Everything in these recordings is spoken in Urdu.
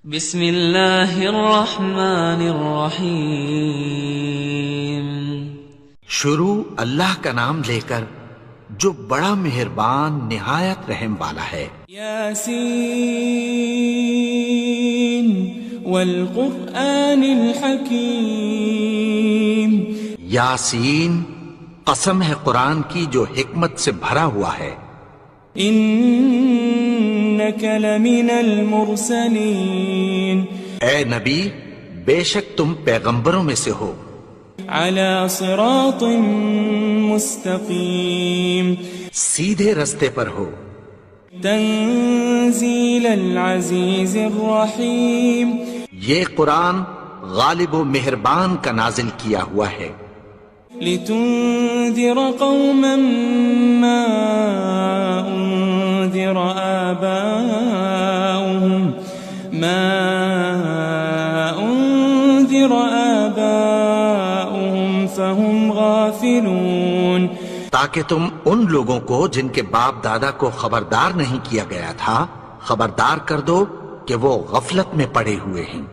بسم اللہ الرحمن الرحیم۔ شروع اللہ کا نام لے کر جو بڑا مہربان نہایت رحم والا ہے۔ یاسین والقرآن الحکیم۔ یاسین، قسم ہے قرآن کی جو حکمت سے بھرا ہوا ہے۔ انک لمن المرسلین۔ اے نبی، بے شک تم پیغمبروں میں سے ہو۔ علی صراط مستقیم۔ سیدھے رستے پر ہو۔ تنزیل العزیز الرحیم۔ یہ قرآن غالب و مہربان کا نازل کیا ہوا ہے۔ لتنذر قوما ما انذر آباؤهم فهم غافلون۔ تاکہ تم ان لوگوں کو جن کے باپ دادا کو خبردار نہیں کیا گیا تھا خبردار کر دو کہ وہ غفلت میں پڑے ہوئے ہیں۔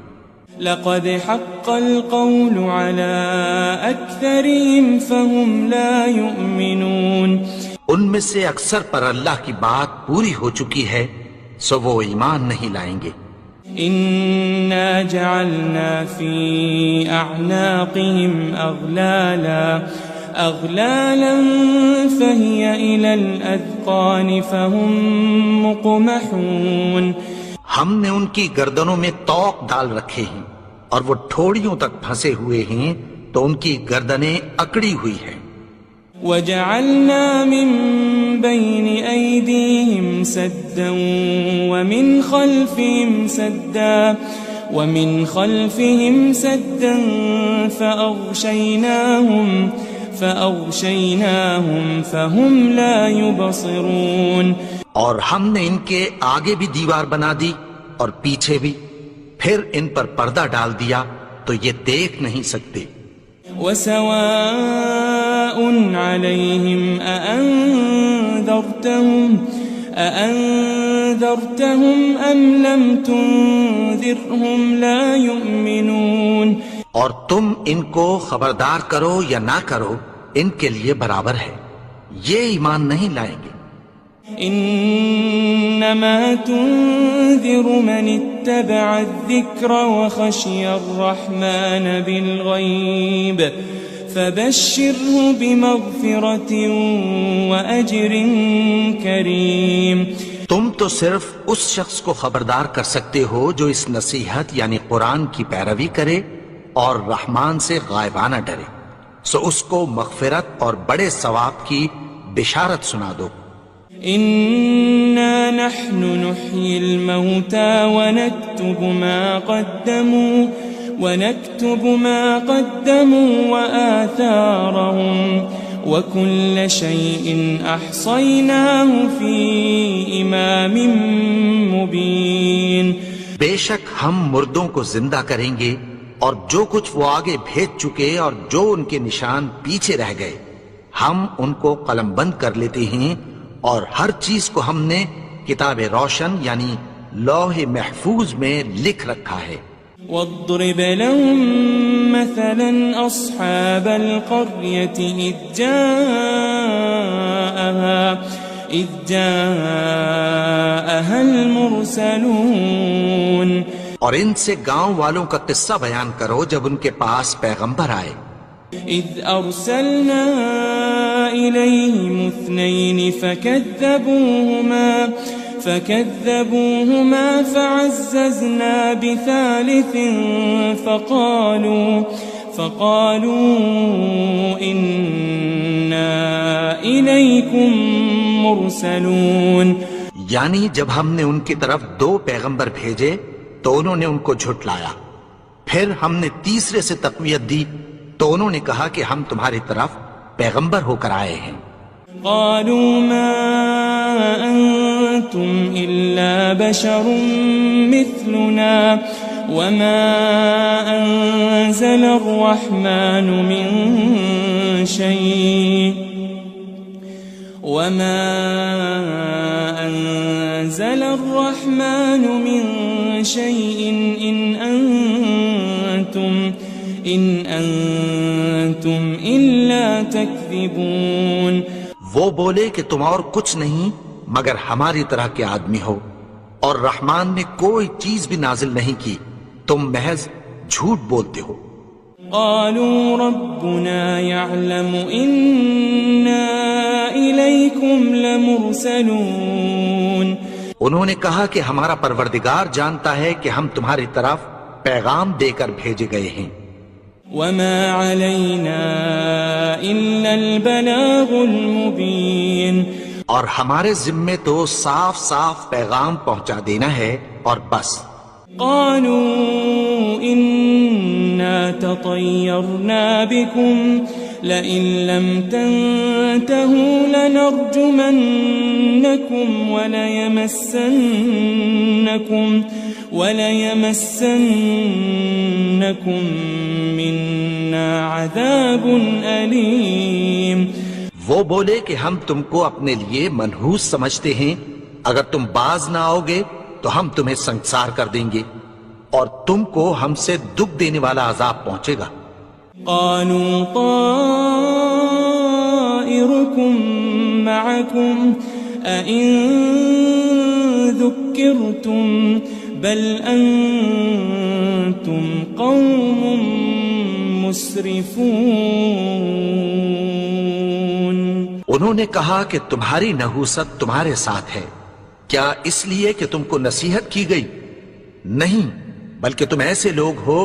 لقد حق القول على أكثرهم فهم لا يؤمنون۔ ان میں سے اکثر پر اللہ کی بات پوری ہو چکی ہے سو وہ ایمان نہیں لائیں گے۔ إنا جعلنا في أعناقهم أغلالا فهي إلى الأذقان فهم مقمحون۔ ہم نے ان کی گردنوں میں طوق ڈال رکھے ہیں اور وہ ٹھوڑیوں تک پھنسے ہوئے ہیں تو ان کی گردنیں اکڑی ہوئی ہیں۔ وجعلنا من بين أيديهم سدا ومن خلفهم سدا فأغشيناهم فهم لا يبصرون۔ اور ہم نے ان کے آگے بھی دیوار بنا دی اور پیچھے بھی، پھر ان پر پردہ ڈال دیا تو یہ دیکھ نہیں سکتے۔ وسواء عليهم أأنذرتهم أم لم تنذرهم لا يؤمنون۔ اور تم ان کو خبردار کرو یا نہ کرو ان کے لیے برابر ہے، یہ ایمان نہیں لائیں گے۔ انما تنذر من اتبع الذکر وخشی الرحمن بالغیب فبشره بمغفرة وأجر کریم۔ تم تو صرف اس شخص کو خبردار کر سکتے ہو جو اس نصیحت یعنی قرآن کی پیروی کرے اور رحمان سے غائبانہ ڈرے، سو اس کو مغفرت اور بڑے ثواب کی بشارت سنا دو۔ إنا نحن نحيي الموتى ونكتب ما قدموا وآثارهم وكل شيء أحصيناه في إمام مبين۔ بے شک ہم مردوں کو زندہ کریں گے اور جو کچھ وہ آگے بھیج چکے اور جو ان کے نشان پیچھے رہ گئے ہم ان کو قلم بند کر لیتے ہیں، اور ہر چیز کو ہم نے کتاب روشن یعنی لوح محفوظ میں لکھ رکھا ہے۔ واضرب لهم مثلا أصحاب القرية إذ جاءها المرسلون۔ اور ان سے گاؤں والوں کا قصہ بیان کرو جب ان کے پاس پیغمبر آئے۔ إذ أرسلنا إليهم 2 فكذبوهما فعززنا بثالث فقالوا إنا إليكم مرسلون۔ یعنی جب ہم نے ان کی طرف 2 پیغمبر بھیجے تو انہوں نے ان کو جھٹلایا، پھر ہم نے تیسرے سے تقویت دی تو انہوں نے کہا کہ ہم تمہاری طرف پیغمبر ہو کر آئے ہیں۔ قالوا ما أنتم إلا بشر مثلنا وما أنزل الرحمن من شيء وما أنزل الرحمن من شيء إن أنتم إلا تكذبون. وہ بولے کہ تم اور کچھ نہیں مگر ہماری طرح کے آدمی ہو، اور رحمان نے کوئی چیز بھی نازل نہیں کی، تم محض جھوٹ بولتے ہو. قالوا ربنا يعلم إنا إليكم لمرسلون. انہوں نے کہا کہ ہمارا پروردگار جانتا ہے کہ ہم تمہاری طرف پیغام دے کر بھیجے گئے ہیں. وما علينا إلا البلاغ المبين. اور ہمارے ذمے تو صاف صاف پیغام پہنچا دینا ہے اور بس. قالوا إنا تطيرنا بكم لئن لم تنتهوا لنرجمنكم وليمسنكم منا عذاب أليم. وہ بولے کہ ہم تم کو اپنے لیے منحوس سمجھتے ہیں، اگر تم باز نہ آؤ گے تو ہم تمہیں سنگسار کر دیں گے اور تم کو ہم سے دکھ دینے والا عذاب پہنچے گا. قالوا طائركم معكم أئن ذكرتم بل أنتم قوم مسرفون. انہوں نے کہا کہ تمہاری نحوست تمہارے ساتھ ہے، کیا اس لیے کہ تم کو نصیحت کی گئی؟ نہیں، بلکہ تم ایسے لوگ ہو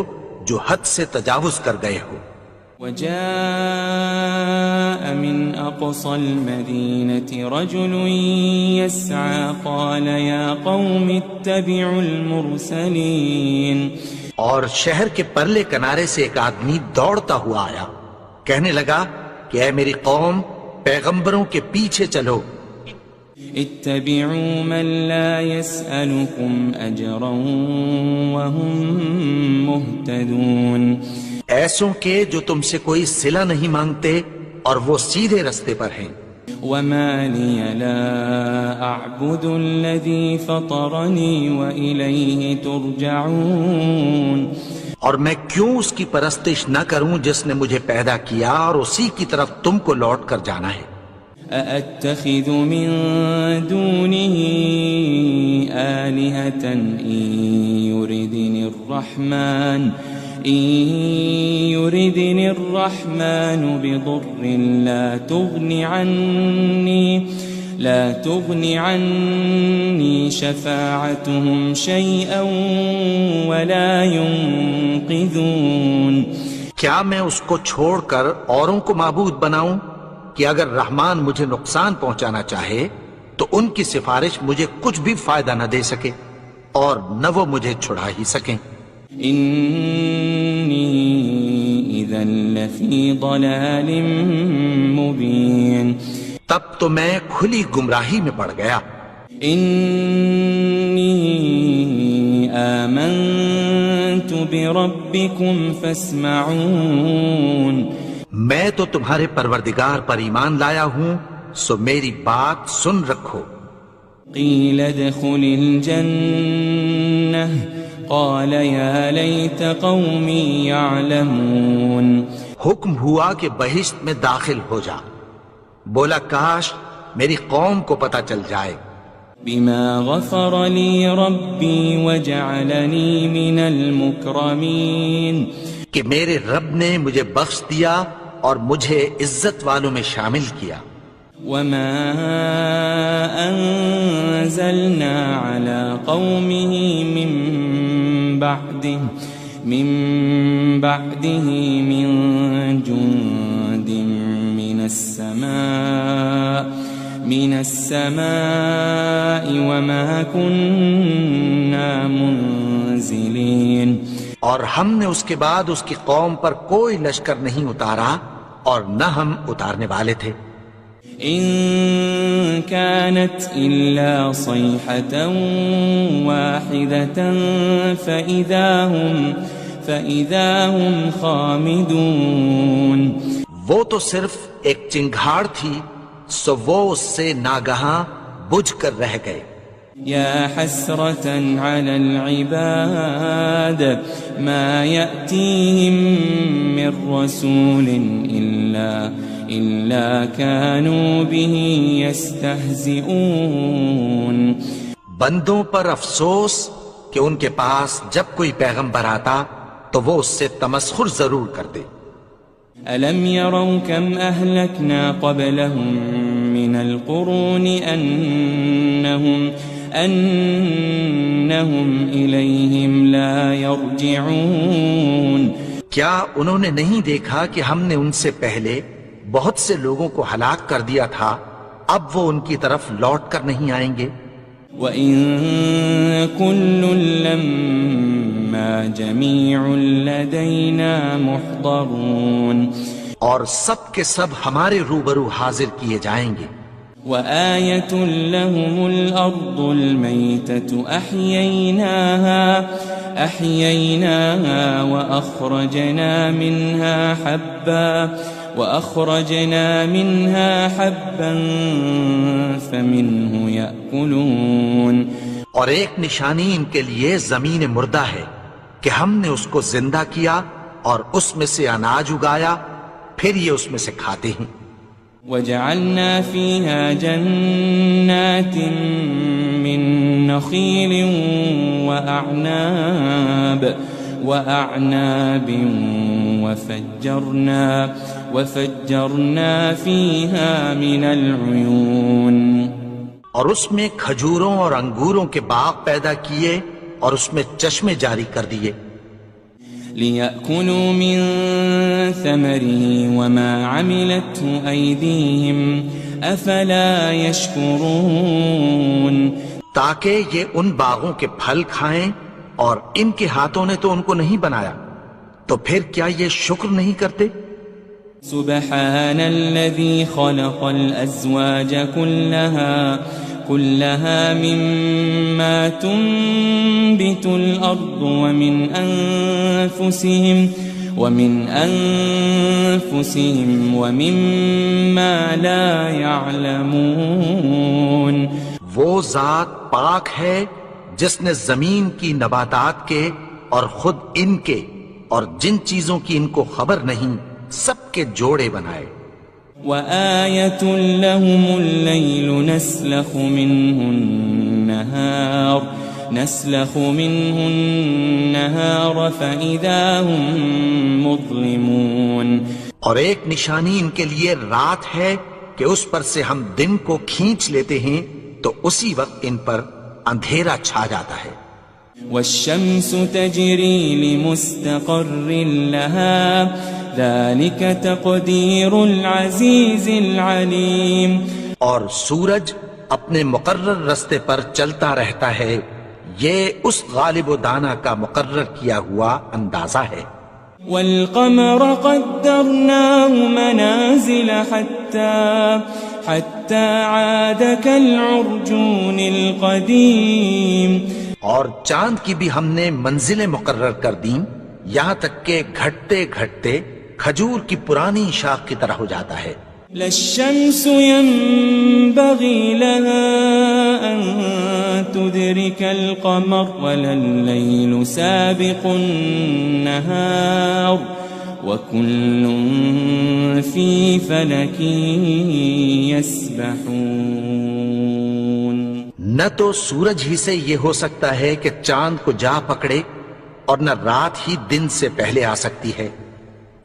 جو حد سے تجاوز کر گئے ہو. وجاء من أقصى المدينة رجل يسعى قال يا قوم اتبعوا المرسلين. اور شہر کے پرلے کنارے سے ایک آدمی دوڑتا ہوا آیا، کہنے لگا کہ اے میری قوم، پیغمبروں کے پیچھے چلو. اتبعوا من لا يسألكم أجرا وهم مهتدون. ایسوں کے جو تم سے کوئی صلہ نہیں مانگتے اور وہ سیدھے رستے پر ہیں. وما لي لا أعبد الذي فطرني وإليه ترجعون. اور میں کیوں اس کی پرستش نہ کروں جس نے مجھے پیدا کیا اور اسی کی طرف تم کو لوٹ کر جانا ہے. أأتخذ من دونه آلهة إن يردني الرحمن بضر لا تغني عني شفاعتهم شيئا ولا ينقذون. کیا میں اس کو چھوڑ کر اوروں کو معبود بناؤں کہ اگر رحمان مجھے نقصان پہنچانا چاہے تو ان کی سفارش مجھے کچھ بھی فائدہ نہ دے سکے اور نہ وہ مجھے چھڑا ہی سکیں. إني إذا لفي ضلال مبين. تب تو میں کھلی گمراہی میں پڑ گیا. إني آمنت بربكم فاسمعون. میں تو تمہارے پروردگار پر ایمان لایا ہوں، سو میری بات سن رکھو. قيل ادخل الجنة قال يا ليت قومي يعلمون. حکم ہوا کہ بہشت میں داخل ہو جا. بولا کاش میری قوم کو پتہ چل جائے. بما غفر لي ربي وجعلني من المكرمين. کہ میرے رب نے مجھے بخش دیا اور مجھے عزت والوں میں شامل کیا. وما أنزلنا على قومه من بعده من جند من السماء وما كنا منزلين. اور ہم نے اس کے بعد اس کی قوم پر کوئی لشکر نہیں اتارا اور نہ ہم اتارنے والے تھے. إن كانت إلا صيحة واحدة فإذا هم خامدون. وہ تو صرف ایک چنگھاڑ تھی، سو وہ اس سے ناگہاں بجھ کر رہ گئے. يا حسرة على العباد ما يأتيهم من رسول إلا كانوا به يستهزئون. بندوں پر افسوس کہ ان کے پاس جب کوئی پیغمبر آتا تو وہ اس سے تمسخر ضرور کرتے. ألم يروا كم أهلكنا قبلهم من القرون أنهم إليهم لا يرجعون. کیا انہوں نے نہیں دیکھا کہ ہم نے ان سے پہلے بہت سے لوگوں کو ہلاک کر دیا تھا، اب وہ ان کی طرف لوٹ کر نہیں آئیں گے. وَإِن كُلٌّ لَمَّا جَمِيعٌ لَدَيْنَا مُحْضَرُونَ. اور سب کے سب ہمارے روبرو حاضر کیے جائیں گے. وَآيَةٌ لَهُمُ الْأَرْضُ الْمَيْتَةُ أَحْيَيْنَاهَا وَأَخْرَجْنَا مِنْهَا حَبًّا فَمِنْهُ يَأْكُلُونَ. اور ایک نشانی ان کے لیے زمین مردہ ہے کہ ہم نے اس کو زندہ کیا اور اس میں سے اناج اگایا، پھر یہ اس میں سے کھاتے ہیں. وَجَعَلْنَا فِيهَا جَنَّاتٍ مِّن نَخِيلٍ وَأَعْنَابٍ وَفَجَّرْنَا فِيهَا مِنَ الْعُيُونِ. اور اس میں کھجوروں اور انگوروں کے باغ پیدا کیے اور اس میں چشمے جاری کر دیے. لِيَأْكُلُوا مِن ثَمَرِهِ وَمَا عَمِلَتْهُ أَيْدِيهِمْ أَفَلَا يَشْكُرُونَ. تاکہ یہ ان باغوں کے پھل کھائیں اور ان کے ہاتھوں نے تو ان کو نہیں بنایا، تو پھر کیا یہ شکر نہیں کرتے؟ سبحان الذي خلق الأزواج كلها مما تنبت الأرض ومن أنفسهم ومما لا يعلمون. وہ ذات پاک ہے جس نے زمین کی نباتات کے اور خود ان کے اور جن چیزوں کی ان کو خبر نہیں سب کے جوڑے بنائے. وَآيَةٌ لَهُمُ اللَّيْلُ نَسْلَخُ مِنْهُ النَّهَارَ فَإِذَا هُمْ مُظْلِمُونَ. اور ایک نشانی ان کے لیے رات ہے کہ اس پر سے ہم دن کو کھینچ لیتے ہیں تو اسی وقت ان پر اندھیرا چھا جاتا ہے. وَالشَّمْسُ تَجْرِي لِمُسْتَقَرٍّ لَهَا ذَلِكَ تَقْدِيرُ الْعَزِيزِ الْعَلِيمِ. اور سورج اپنے مقرر رستے پر چلتا رہتا ہے، یہ اس غالب و دانا کا مقرر کیا ہوا اندازہ ہے. وَالْقَمَرَ قَدَّرْنَاهُ مَنَازِلَ حَتَّى عَادَ كَالْعُرْجُونِ الْقَدِيمِ. اور چاند کی بھی ہم نے منزلیں مقرر کر دیں یہاں تک کہ گھٹتے گھٹتے کھجور کی پرانی شاخ کی طرح ہو جاتا ہے. لَلشَّمْسُ يَنبَغِي لَهَا أَن تُدْرِكَ الْقَمَرَ وَلَا اللَّيْلُ سَابِقُ النَّهَارِ وَكُلٌّ فِي فَلَكٍ يَسْبَحُونَ. نہ تو سورج ہی سے یہ ہو سکتا ہے کہ چاند کو جا پکڑے اور نہ رات ہی دن سے پہلے آ سکتی ہے،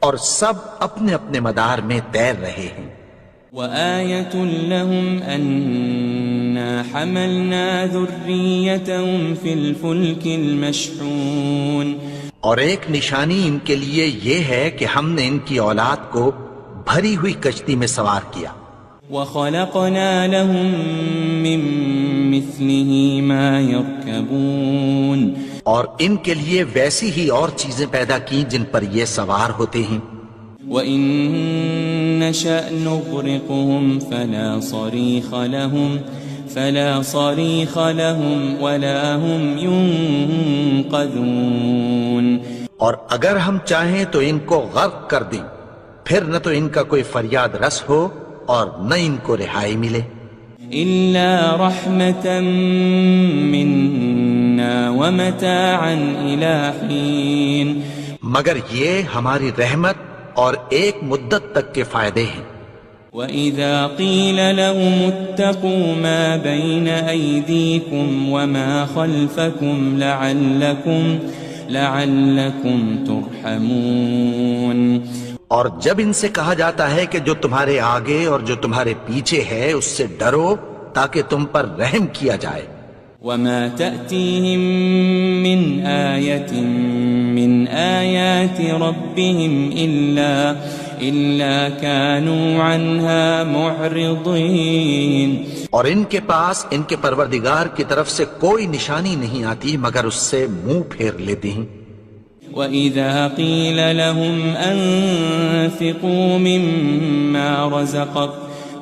اور سب اپنے اپنے مدار میں تیر رہے ہیں. وَآيَةٌ لَهُمْ أَنَّا حَمَلْنَا ذُرِّيَّتَهُمْ فِي الْفُلْكِ الْمَشْحُونِ. اور ایک نشانی ان کے لیے یہ ہے کہ ہم نے ان کی اولاد کو بھری ہوئی کشتی میں سوار کیا. وَخَلَقْنَا لَهُم مِّن مِّثْلِهِ مَا يَرْكَبُونَ. اور ان کے لیے ویسی ہی اور چیزیں پیدا کی جن پر یہ سوار ہوتے ہیں. وَإِن نَّشَأْ نُغْرِقْهُمْ فَلَا صَرِيخَ لَهُمْ وَلَا هُمْ يُنقَذُونَ. اور اگر ہم چاہیں تو ان کو غرق کر دیں، پھر نہ تو ان کا کوئی فریاد رس ہو اور نہ ان کو رہائی ملے. إلا رحمة منا ومتاعا إلى حين مگر یہ ہماری رحمت اور ایک مدت تک کے فائدے ہیں. وَإِذَا قِيلَ لَهُمُ اتَّقُوا مَا بَيْنَ أَيْدِيكُمْ وَمَا خَلْفَكُمْ لَعَلَّكُمْ تُرْحَمُونَ. اور جب ان سے کہا جاتا ہے کہ جو تمہارے آگے اور جو تمہارے پیچھے ہے اس سے ڈرو تاکہ تم پر رحم کیا جائے. وَمَا تَأْتِيهِم مِّنْ آيَةٍ مِّنْ آيَاتِ رَبِّهِمْ إِلَّا كَانُوا عَنْهَا مُعْرِضِينَ. اور ان کے پاس ان کے پروردگار کی طرف سے کوئی نشانی نہیں آتی مگر اس سے منہ پھیر لیتے ہیں. وَإِذَا قِيلَ لَهُمْ أَنفِقُوا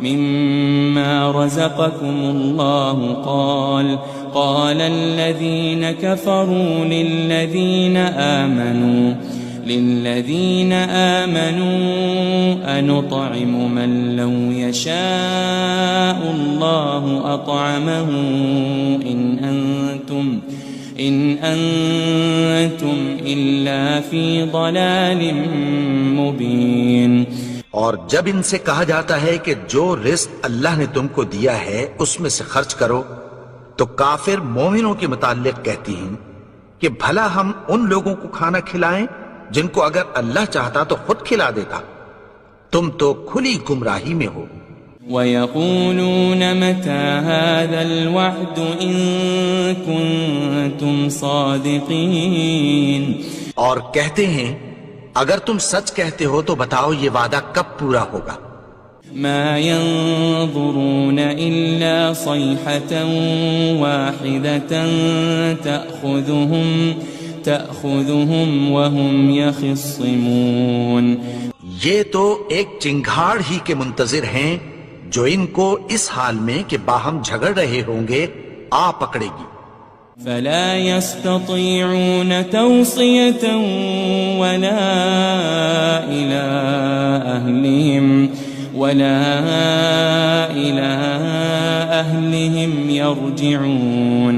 مِمَّا رَزَقَكُمُ اللَّهُ قَالَ الَّذِينَ كَفَرُوا لِلَّذِينَ آمَنُوا أَنُطْعِمُ مَن لَّوْ يَشَاءُ اللَّهُ أَطْعَمَهُ إِنْ أَنْتُمْ إِلَّا فِي ضَلَالٍ مُبِينٍ. اور جب ان سے کہا جاتا ہے کہ جو رزق اللہ نے تم کو دیا ہے اس میں سے خرچ کرو تو کافر مومنوں کے متعلق کہتی ہیں کہ بھلا ہم ان لوگوں کو کھانا کھلائیں جن کو اگر اللہ چاہتا تو خود کھلا دیتا. تم تو کھلی گمراہی میں ہو. وَيَقُولُونَ مَتَى هَذَا الْوَعْدُ إِن كُنتُمْ صَادِقِينَ. اور کہتے ہیں اگر تم سچ کہتے ہو تو بتاؤ یہ وعدہ کب پورا ہوگا. مَا يَنظُرُونَ إِلَّا صَيْحَةً وَاحِدَةً تَأْخُذُهُمْ وَهُمْ يَخِصِّمُونَ. یہ تو ایک چنگھاڑ ہی کے منتظر ہیں جو ان کو اس حال میں کہ باہم جھگڑ رہے ہوں گے آ پکڑے گی. فلا يستطيعون توصية ولا إلى أهلهم يرجعون.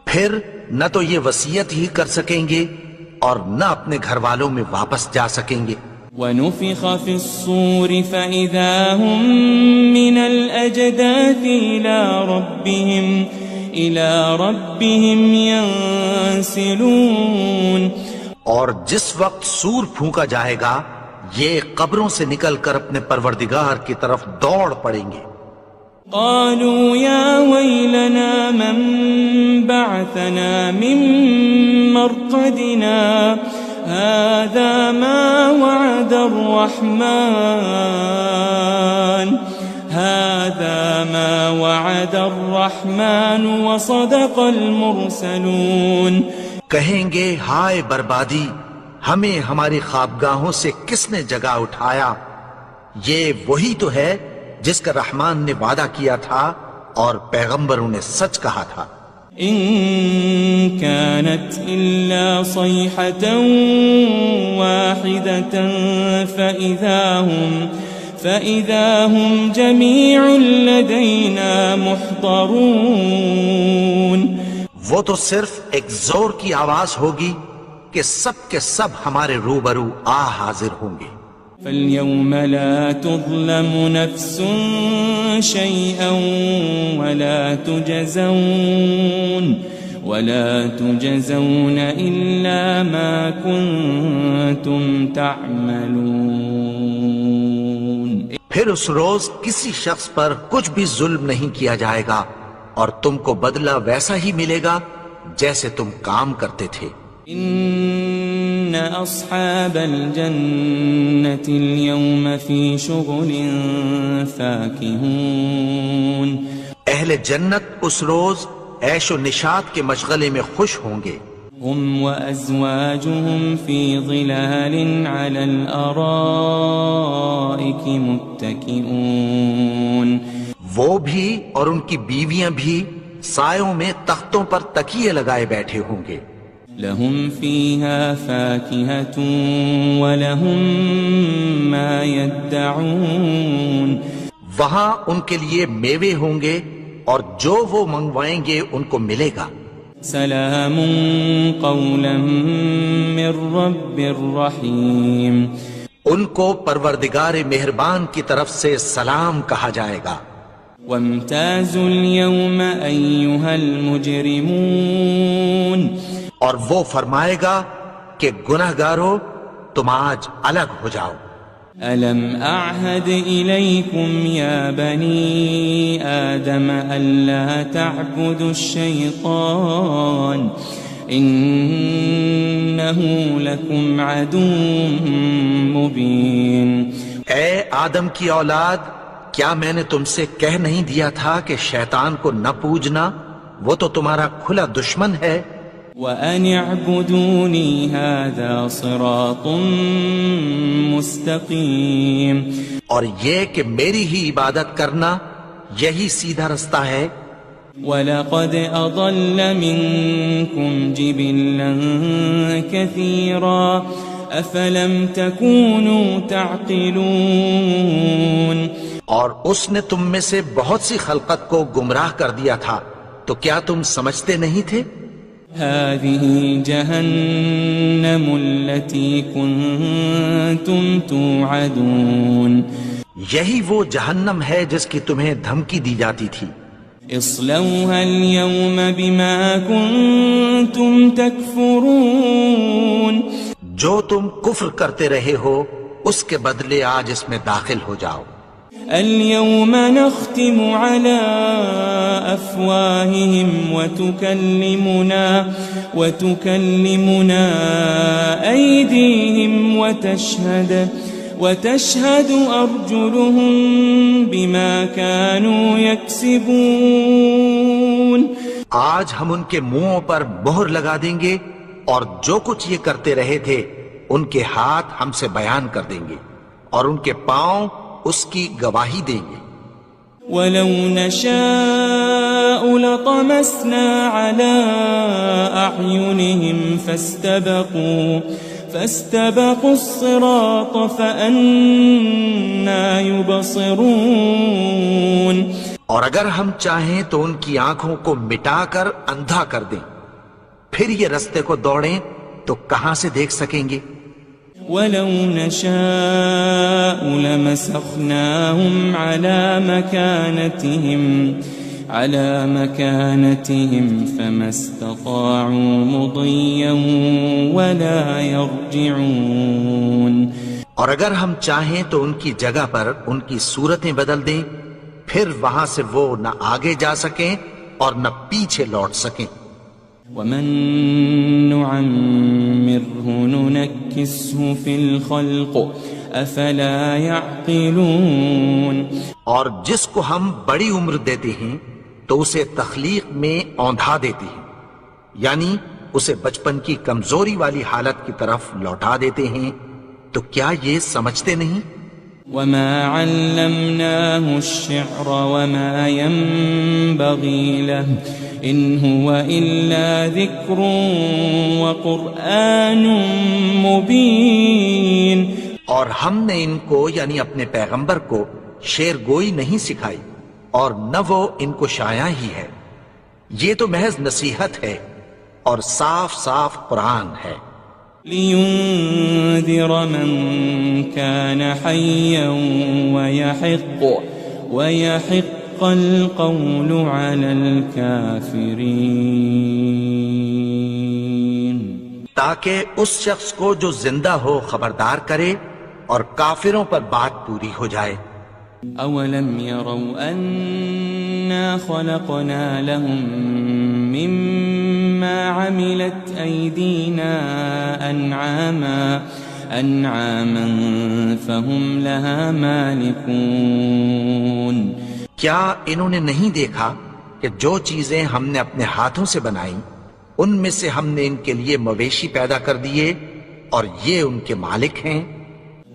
پھر نہ تو یہ وصیت ہی کر سکیں گے اور نہ اپنے گھر والوں میں واپس جا سکیں گے. وَنُفِخَ فِي الصُّورِ فَإِذَا هُم مِّنَ الْأَجْدَاثِ إِلَى رَبِّهِمْ يَنسِلُونَ. اور جس وقت سور پھونکا جائے گا یہ قبروں سے نکل کر اپنے پروردگار کی طرف دوڑ پڑیں گے. قالوا يا ويلنا من بعثنا من مرقدنا هذا ما وعد الرحمن وصدق المرسلون. کہیں گے ہائے بربادی ہمیں ہماری خوابگاہوں سے کس نے جگا اٹھایا. یہ وہی تو ہے جس کا رحمان نے وعدہ کیا تھا اور پیغمبروں نے سچ کہا تھا. إن كانت إلا صيحة واحدة فإذا هم جميع لدينا محضرون. وہ تو صرف ایک زور کی آواز ہوگی کہ سب کے سب ہمارے روبرو حاضر ہوں گے. فَالْيَوْمَ لَا تُظْلَمُ نَفْسٌ شَيْئًا وَلَا تُجَزَوْنَ إِلَّا مَا كُنتُمْ تَعْمَلُونَ. پھر اس روز کسی شخص پر کچھ بھی ظلم نہیں کیا جائے گا اور تم کو بدلہ ویسا ہی ملے گا جیسے تم کام کرتے تھے. إن أصحاب الجنة اليوم في شغل فاكهون. اہل جنت اس روز عیش و نشاط کے مشغلے میں خوش ہوں گے. هم وأزواجهم في ظلال على الأرائك متكئون. وہ بھی اور ان کی بیویاں بھی سایوں میں تختوں پر تکیے لگائے بیٹھے ہوں گے. لهم فيها فاكهة ولهم ما يدعون. وہاں ان کے لیے میوے ہوں گے اور جو وہ منگوائیں گے ان کو ملے گا۔ سلام قولا من رب رحیم، ان کو پروردگار مہربان کی طرف سے سلام کہا جائے گا۔ وامتازوا اليوم أيها المجرمون، اور وہ فرمائے گا کہ گنہگارو تم آج الگ ہو جاؤ۔ ألم أعهد إليكم يا بني آدم ألا تعبدوا الشيطان إنه لكم عدو مبين۔ اے آدم کی اولاد، کیا میں نے تم سے کہہ نہیں دیا تھا کہ شیطان کو نہ پوجنا، وہ تو تمہارا کھلا دشمن ہے۔ وَأَنِ اعْبُدُونِي هَذَا صِرَاطٌ مُسْتَقِيمٌ، اور یہ کہ میری ہی عبادت کرنا یہی سیدھا رستہ ہے۔ وَلَقَدْ أَضَلَّ مِنكُمْ جِبِلًّا كَثِيرًا أَفَلَمْ تَكُونُوا تَعْقِلُونَ، اور اس نے تم میں سے بہت سی خلقت کو گمراہ کر دیا تھا، تو کیا تم سمجھتے نہیں تھے؟ هذه جهنم التي كنتم توعدون، یہی وہ جہنم ہے جس کی تمہیں دھمکی دی جاتی تھی۔ اصلوها اليوم بما كنتم تكفرون، جو تم کفر کرتے رہے ہو اس کے بدلے آج اس میں داخل ہو جاؤ۔ اليوم نختم على أفواههم وتكلمنا أيديهم وتشهد أرجلهم بما كانوا يكسبون۔ آج ہم ان کے منہوں پر مہر لگا دیں گے اور جو کچھ یہ کرتے رہے تھے ان کے ہاتھ ہم سے بیان کر دیں گے اور ان کے پاؤں اس کی گواہی دیں گے۔ وَلَوْ نَشَاءُ لَطَمَسْنَا عَلَىٰ أَعْيُنِهِمْ فَاسْتَبَقُوا الصِّرَاطَ فَأَنَّىٰ يُبْصِرُونَ، اور اگر ہم چاہیں تو ان کی آنکھوں کو مٹا کر اندھا کر دیں، پھر یہ رستے کو دوڑیں تو کہاں سے دیکھ سکیں گے؟ وَلَوْ نَشَاءُ لَمَسَخْنَاهُمْ عَلَى مَكَانَتِهِمْ فَمَا اسْتَطَاعُوا مُضِيًّا وَلَا يَرْجِعُونَ، اور اگر ہم چاہیں تو ان کی جگہ پر ان کی صورتیں بدل دیں، پھر وہاں سے وہ نہ آگے جا سکیں اور نہ پیچھے لوٹ سکیں۔ وَمَن نُعَمِّرْهُ نُنَكِّسْهُ فِي الْخَلْقِ أَفَلَا يَعْقِلُونَ، اور جس کو ہم بڑی عمر دیتے ہیں تو اسے تخلیق میں اوندھا دیتے ہیں، یعنی اسے بچپن کی کمزوری والی حالت کی طرف لوٹا دیتے ہیں، تو کیا یہ سمجھتے نہیں؟ وَمَا عَلَّمْنَاهُ الشِّعْرَ وَمَا يَنبَغِي لَهُ إِنْ هُوَ إِلَّا ذِكْرٌ وَقُرْآنٌ مُبِينٌ، اور ہم نے ان کو یعنی اپنے پیغمبر کو شعر گوئی نہیں سکھائی اور نہ وہ ان کو شایع ہی ہے، یہ تو محض نصیحت ہے اور صاف صاف قرآن ہے۔ لِيُنذِرَ مَن كَانَ حَيًّا وَيَحِقَّ الْقَوْلُ عَلَى الْكَافِرِينَ، تاکہ اس شخص کو جو زندہ ہو خبردار کرے اور کافروں پر بات پوری ہو جائے۔ أَوَلَمْ يَرَوْا أَنَّا خَلَقْنَا لَهُم مِّمَّا عَمِلَتْ أَيْدِينَا أَنْعَامًا فَهُمْ لَهَا مَالِكُونَ، کیا انہوں نے نہیں دیکھا کہ جو چیزیں ہم نے اپنے ہاتھوں سے بنائیں ان میں سے ہم نے ان کے لیے مویشی پیدا کر دیے اور یہ ان کے مالک ہیں۔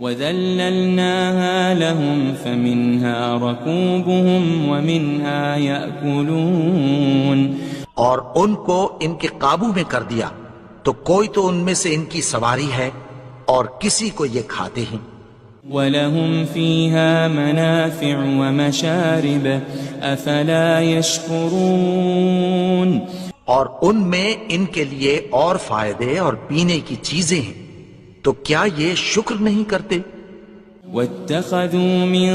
وَذَلَّلْنَاهَا لَهُمْ فَمِنْهَا رَكُوبُهُمْ وَمِنْهَا يَأْكُلُونَ، اور ان کو ان کے قابو میں کر دیا تو کوئی تو ان میں سے ان کی سواری ہے اور کسی کو یہ کھاتے ہیں۔ وَلَهُمْ فِيهَا مَنَافِعُ وَمَشَارِبُ أَفَلَا يَشْكُرُونَ اور ان میں ان کے لیے اور فائدے اور پینے کی چیزیں ہیں، تو کیا یہ شکر نہیں کرتے؟ وَاتَّخَذُوا مِن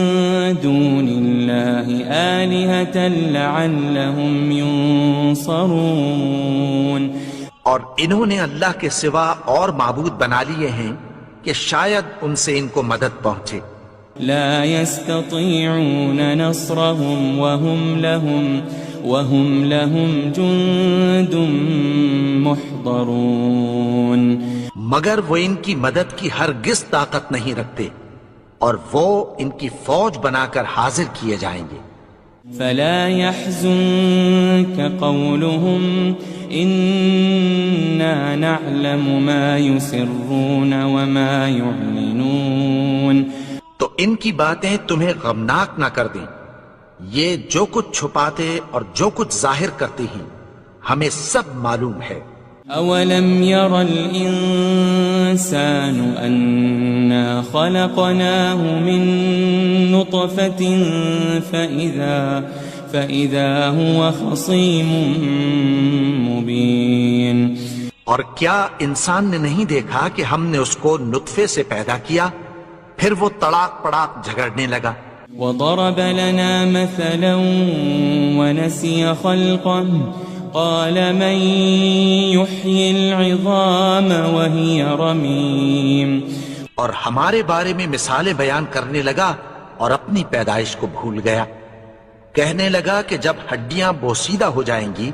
دُونِ اللَّهِ آلِهَةً لَعَلَّهُمْ يُنصَرُونَ اور انہوں نے اللہ کے سوا اور معبود بنا لیے ہیں کہ شاید ان سے ان کو مدد پہنچے۔ لا يستطيعون نصرهم وهم لهم جند محضرون مگر وہ ان کی مدد کی ہرگز طاقت نہیں رکھتے، اور وہ ان کی فوج بنا کر حاضر کیے جائیں گے۔ فلا يحزنك قولهم إنا نعلم ما يسرون وما يعلنون تو ان کی باتیں تمہیں غمناک نہ کر دیں، یہ جو کچھ چھپاتے اور جو کچھ ظاہر کرتے ہیں ہمیں سب معلوم ہے۔ أولم ير الإنسان أنا خلقناه من نطفة فإذا هو خصيم مبين اور کیا انسان نے نہیں دیکھا کہ ہم نے اس کو نطفے سے پیدا کیا، پھر وہ تڑاک پڑاک جھگڑنے لگا۔ وضرب لنا مثلا ونسي خلقه قال من يحيي العظام وهي رميم اور ہمارے بارے میں مثالیں بیان کرنے لگا اور اپنی پیدائش کو بھول گیا۔ کہنے لگا کہ جب ہڈیاں بوسیدہ ہو جائیں گی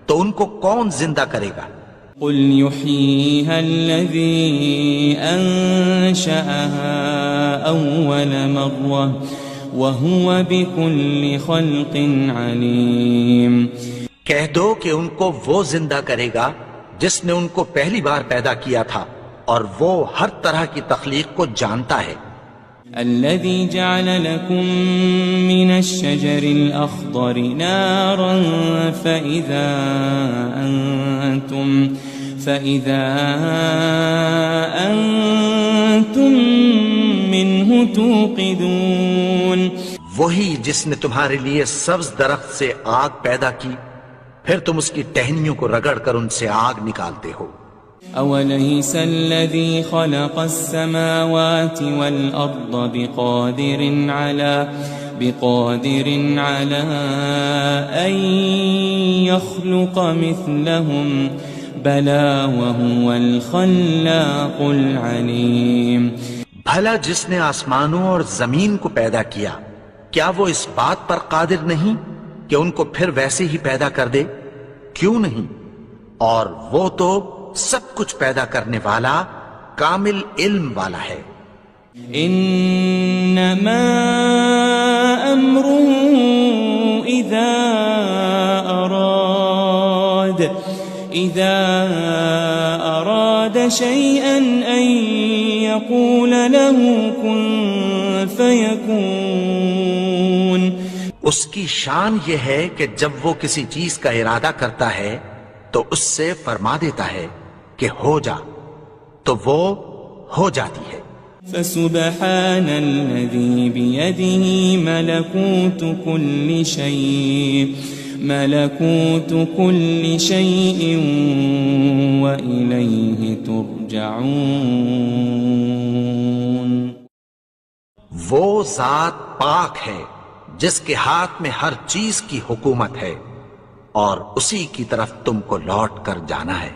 تو ان کو کون زندہ کرے گا؟ قل يحييها الذي أنشأها أول مرة وهو بكل خلق عليم کہہ دو کہ ان کو وہ زندہ کرے گا جس نے ان کو پہلی بار پیدا کیا تھا، اور وہ ہر طرح کی تخلیق کو جانتا ہے۔ الذي جعل لكم من الشجر الأخضر نارا فإذا أنتم منه توقدون وہی جس نے تمہارے لیے سبز درخت سے آگ پیدا کی، پھر تم اس کی ٹہنیوں کو رگڑ کر ان سے آگ نکالتے ہو۔ أوليس الذي خلق السماوات والأرض بقادر على أن يخلق مثلهم بلى وهو الخلاق العليم بھلا جس نے آسمانوں اور زمین کو پیدا کیا، کیا وہ اس بات پر قادر نہیں کہ ان کو پھر ویسے ہی پیدا کر دے؟ کیوں نہیں؟ اور وہ تو سب کچھ پیدا کرنے والا، کامل علم والا ہے۔ انما امره اذا اراد شيئا ان يقول له كن فيكون اس کی شان یہ ہے کہ جب وہ کسی چیز کا ارادہ کرتا ہے تو اس سے فرما دیتا ہے کہ ہو جا، تو وہ ہو جاتی ہے۔ فسبحان الذي بيده ملكوت كل شيء وإليه ترجعون وہ ذات پاک ہے جس کے ہاتھ میں ہر چیز کی حکومت ہے، اور اسی کی طرف تم کو لوٹ کر جانا ہے۔